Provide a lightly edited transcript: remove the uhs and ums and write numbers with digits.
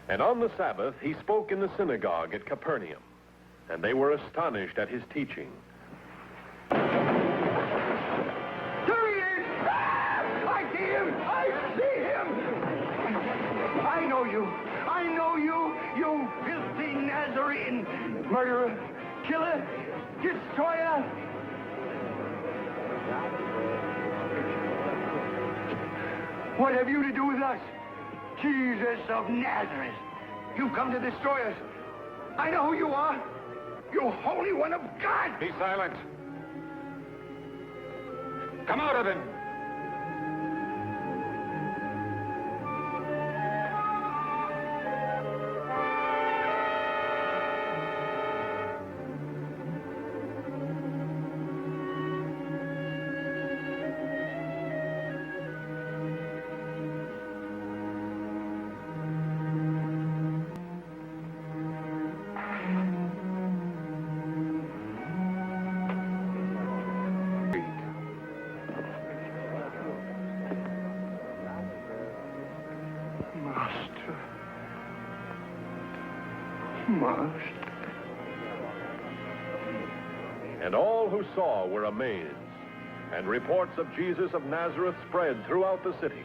And on the Sabbath he spoke in the synagogue at Capernaum, and they were astonished at his teaching. There he is! I see him! I see him! I know you! I know you! You filthy Nazarene! Murderer! Killer! Destroyer! What have you to do with us? Jesus of Nazareth! You've come to destroy us! I know who you are! You Holy One of God! Be silent! Come out of him! And all who saw were amazed, and reports of Jesus of Nazareth spread throughout the city.